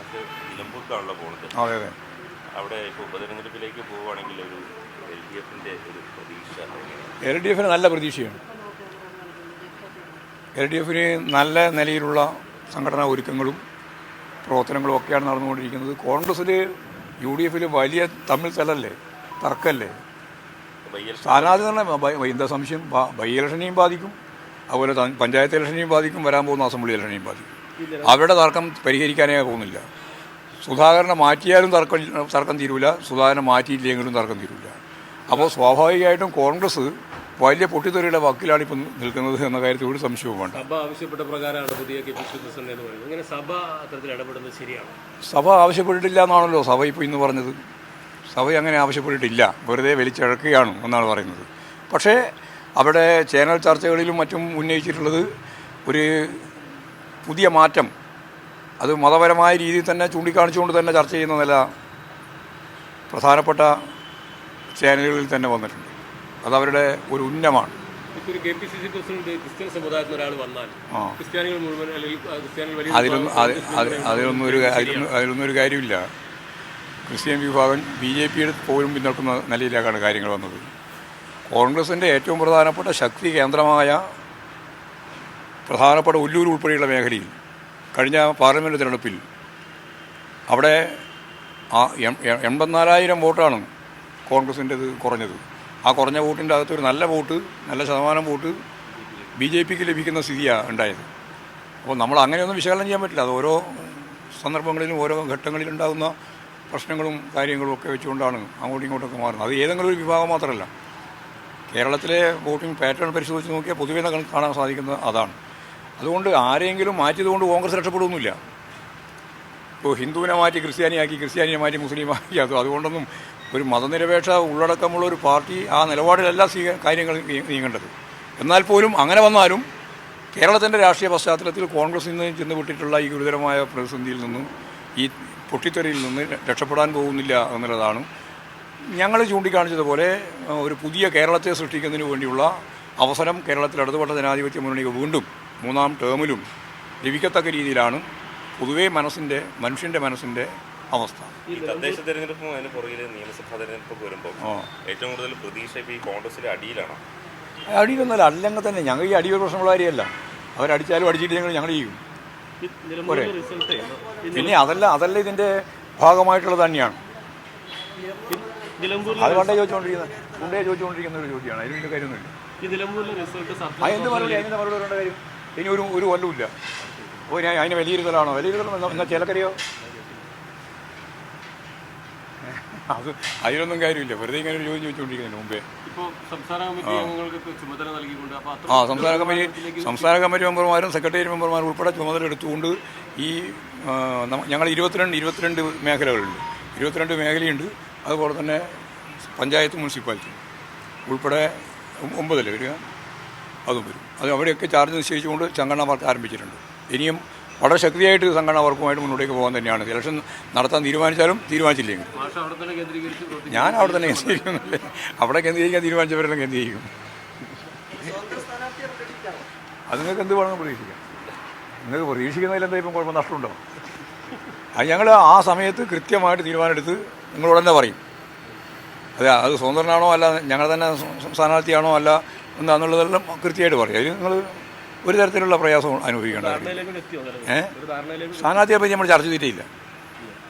കോൺഗ്രസ് നിലമ്പൂർക്കാണല്ലോ പോകുന്നത്. അതെ അതെ. അവിടെ ഇപ്പോൾ ഉപതെരഞ്ഞെടുപ്പിലേക്ക് പോവുകയാണെങ്കിൽ ഒരു LDFിൻ്റെ ഒരു പ്രതീക്ഷ? LDFന് നല്ല പ്രതീക്ഷയാണ്. LDFന് നല്ല നിലയിലുള്ള സംഘടനാ ഒരുക്കങ്ങളും പ്രവർത്തനങ്ങളും ഒക്കെയാണ് നടന്നുകൊണ്ടിരിക്കുന്നത്. കോൺഗ്രസ്സിൽ UDFിൽ വലിയ തമ്മിൽ തല്ലല്ലേ, തർക്കമല്ലേ. സ്ഥാനാർത്ഥി തന്നെ എന്താ സംശയം, ബൈ ഇലക്ഷനെയും ബാധിക്കും, അതുപോലെ പഞ്ചായത്ത് ഇലക്ഷനെയും ബാധിക്കും, വരാൻ പോകുന്ന അസംബ്ലി ഇലക്ഷനെയും ബാധിക്കും. അവരുടെ തർക്കം പരിഹരിക്കാനേ പോകുന്നില്ല. സുധാകരനെ മാറ്റിയാലും തർക്കം തീരൂല, സുധാകരനെ മാറ്റിയില്ലെങ്കിലും തർക്കം തീരൂല. അപ്പോൾ സ്വാഭാവികമായിട്ടും കോൺഗ്രസ് വലിയ പൊട്ടിത്തെറിയുടെ വക്കിലാണ് ഇപ്പം നിൽക്കുന്നത് എന്ന കാര്യത്തിൽ ഒരു സംശയവും വേണ്ട. സഭ ആവശ്യപ്പെട്ട പ്രകാരമാണ് പുതിയ KPCC പ്രസിഡന്റ് എന്ന് പറയുന്നത്. ഇങ്ങനെ സഭ അത്തരത്തിൽ ഇടപെടുന്നത് ശരിയാണ്? സഭ ആവശ്യപ്പെട്ടിട്ടില്ല എന്നാണല്ലോ സഭ ഇപ്പോൾ ഇന്ന് പറഞ്ഞത്. സഭ അങ്ങനെ ആവശ്യപ്പെട്ടിട്ടില്ല, വെറുതെ വലിച്ചിഴക്കുകയാണ് എന്നാണ് പറയുന്നത്. പക്ഷേ അവിടെ ചാനൽ ചർച്ചകളിലും മറ്റും ഉന്നയിച്ചിട്ടുള്ളത് ഒരു പുതിയ മാറ്റം, അത് മതപരമായ രീതിയിൽ തന്നെ ചൂണ്ടിക്കാണിച്ചുകൊണ്ട് തന്നെ ചർച്ച ചെയ്യുന്ന നില പ്രധാനപ്പെട്ട ചാനലുകളിൽ തന്നെ വന്നിട്ടുണ്ട്. അതവരുടെ ഒരു ഉന്നമാണ്. ഇപ്പോൾ ഒരു KPCC പ്രസിഡന്റ് ക്രിസ്ത്യൻ സമുദായത്തിൽ ഒരാൾ വന്നാൽ ക്രിസ്ത്യാനികൾ മുഴുവൻ അല്ലെങ്കിൽ ക്രിസ്ത്യാനികൾ അതിലൊന്നും ഒരു കാര്യമില്ല. ക്രിസ്ത്യൻ വിഭാഗം BJPയുടെ പോലും പിന്നോക്കുന്ന നിലയിലേക്കാണ് കാര്യങ്ങൾ വന്നത്. കോൺഗ്രസിൻ്റെ ഏറ്റവും പ്രധാനപ്പെട്ട ശക്തി കേന്ദ്രമായ പ്രധാനപ്പെട്ട ഒല്ലൂർ ഉൾപ്പെടെയുള്ള മേഖലയിൽ കഴിഞ്ഞ പാർലമെൻറ്റ് തിരഞ്ഞെടുപ്പിൽ അവിടെ 84,000 വോട്ടാണ് കോൺഗ്രസിൻ്റെത് കുറഞ്ഞത്. ആ കുറഞ്ഞ വോട്ടിൻ്റെ അകത്തൊരു നല്ല ശതമാനം വോട്ട് BJPക്ക് ലഭിക്കുന്ന സ്ഥിതിയാണ് ഉണ്ടായത്. അപ്പോൾ നമ്മൾ അങ്ങനെയൊന്നും വിശകലനം ചെയ്യാൻ പറ്റില്ല. അത് ഓരോ സന്ദർഭങ്ങളിലും ഓരോ ഘട്ടങ്ങളിലുണ്ടാകുന്ന പ്രശ്നങ്ങളും കാര്യങ്ങളും ഒക്കെ വെച്ചുകൊണ്ടാണ് അങ്ങോട്ടും ഇങ്ങോട്ടൊക്കെ മാറുന്നത്. അത് ഏതെങ്കിലും ഒരു വിഭാഗം മാത്രമല്ല. കേരളത്തിലെ വോട്ടിംഗ് പാറ്റേൺ പരിശോധിച്ച് നോക്കിയാൽ പൊതുവെ കാണാൻ സാധിക്കുന്നത് അതാണ്. അതുകൊണ്ട് ആരെങ്കിലും മാറ്റിയതുകൊണ്ട് കോൺഗ്രസ് രക്ഷപ്പെടുന്നില്ല. ഇപ്പോൾ ഹിന്ദുവിനെ മാറ്റി ക്രിസ്ത്യാനിയാക്കി, ക്രിസ്ത്യാനിയെ മാറ്റി മുസ്ലിമാക്കി, അതുകൊണ്ടൊന്നും ഒരു മതനിരപേക്ഷ ഉള്ളടക്കമുള്ള ഒരു പാർട്ടി ആ നിലപാടിലല്ല കാര്യങ്ങൾ നീങ്ങേണ്ടത്. എന്നാൽ പോലും അങ്ങനെ വന്നാലും കേരളത്തിൻ്റെ രാഷ്ട്രീയ പശ്ചാത്തലത്തിൽ കോൺഗ്രസിൽ നിന്ന് ചെന്നുവിട്ടിട്ടുള്ള ഈ ഗുരുതരമായ പ്രതിസന്ധിയിൽ നിന്നും ഈ പൊട്ടിത്തെറിയിൽ നിന്ന് രക്ഷപ്പെടാൻ പോകുന്നില്ല എന്നുള്ളതാണ്. ഞങ്ങൾ ചൂണ്ടിക്കാണിച്ചതുപോലെ ഒരു പുതിയ കേരളത്തെ സൃഷ്ടിക്കുന്നതിന് വേണ്ടിയുള്ള അവസരം കേരളത്തിൽ ഇടതുപക്ഷ ജനാധിപത്യ മുന്നണിക്ക് വീണ്ടും 3ാം ടേമിലും ലഭിക്കത്തക്ക രീതിയിലാണ് പൊതുവേ മനുഷ്യൻ്റെ മനസ്സിൻ്റെ അവസ്ഥ. ഈ തദ്ദേശ തെരഞ്ഞെടുപ്പും അതിന് പുറകിൽ നിയമസഭാ തെരഞ്ഞെടുപ്പൊക്കെ വരുമ്പോൾ ഏറ്റവും കൂടുതൽ പ്രതീക്ഷ ഇപ്പോൾ ഈ കോൺഗ്രസിലെ അടിയിലാണോ? അടിയിലൊന്നുമല്ല, അല്ലെങ്കിൽ തന്നെ ഞങ്ങൾ ഈ അടിയൊരു പ്രശ്നമുള്ള കാര്യമല്ല. അവരടിച്ചാലും അടിച്ചിട്ടില്ലെങ്കിൽ ഞങ്ങൾ ചെയ്യും. പോരെ. പിന്നെ അതല്ല ഇതിൻ്റെ ഭാഗമായിട്ടുള്ളത് തന്നെയാണ്. അത് പണ്ടേ ചോദിച്ചുകൊണ്ടിരിക്കുന്ന ഒരു ചോദ്യമാണ്. അതിൻ്റെ കാര്യമൊന്നുമില്ല. അതിൻ്റെ മറുപടി വരേണ്ട കാര്യം ഇനി ഒരു കൊല്ലമില്ല. അപ്പോൾ അതിന് വിലയിരുത്തലാണോ? എന്നാൽ ചിലക്കറിയോ? അതിലൊന്നും കാര്യമില്ല. വെറുതെ ഇങ്ങനെ ഒരു ചോദ്യം ചോദിച്ചുകൊണ്ടിരിക്കുന്നതിന് മുമ്പേ സംസ്ഥാന കമ്മിറ്റി മെമ്പർമാരും സെക്രട്ടേറിയറ്റ് മെമ്പർമാരും ഉൾപ്പെടെ ചുമതല എടുത്തുകൊണ്ട് ഈ ഞങ്ങൾ 22 മേഖലകളുണ്ട്. 22 മേഖലയുണ്ട്. അതുപോലെ തന്നെ പഞ്ചായത്ത് മുനിസിപ്പാലിറ്റി ഉൾപ്പെടെ 9 വരിക, അതും വരും. അത് അവിടെയൊക്കെ ചാർജ് നിശ്ചയിച്ചുകൊണ്ട് സംഘടനാ വർക്ക് ആരംഭിച്ചിട്ടുണ്ട്. ഇനിയും വളരെ ശക്തിയായിട്ട് സംഘടനാ വർക്കുമായിട്ട് മുന്നോട്ടേക്ക് പോകാൻ തന്നെയാണ്. ഇലക്ഷൻ നടത്താൻ തീരുമാനിച്ചാലും തീരുമാനിച്ചില്ലെങ്കിൽ ഞാൻ അവിടെ തന്നെ കേന്ദ്രീകരിക്കുന്നില്ലേ. അവിടെ കേന്ദ്രീകരിക്കാൻ തീരുമാനിച്ചവരെല്ലാം കേന്ദ്രീകരിക്കും. അത് നിങ്ങൾക്ക് എന്ത് വേണമെന്ന് പ്രതീക്ഷിക്കാം. നിങ്ങൾക്ക് പ്രതീക്ഷിക്കുന്നതിലെന്താ ഇപ്പം കുഴപ്പം നഷ്ടമുണ്ടോ? അത് ഞങ്ങൾ ആ സമയത്ത് കൃത്യമായിട്ട് തീരുമാനമെടുത്ത് നിങ്ങളോട് തന്നെ പറയും. അത് സ്വതന്ത്രനാണോ അല്ല ഞങ്ങൾ തന്നെ സ്ഥാനാർത്ഥിയാണോ അല്ല എന്താണെന്നുള്ളതെല്ലാം കൃത്യമായിട്ട് പറയും. അതിന് നിങ്ങൾ ഒരു തരത്തിലുള്ള പ്രയാസം അനുഭവിക്കേണ്ട കാര്യം. സ്ഥാനാർത്ഥിയെ പറ്റി നമ്മൾ ചർച്ച ചെയ്തിട്ടില്ല.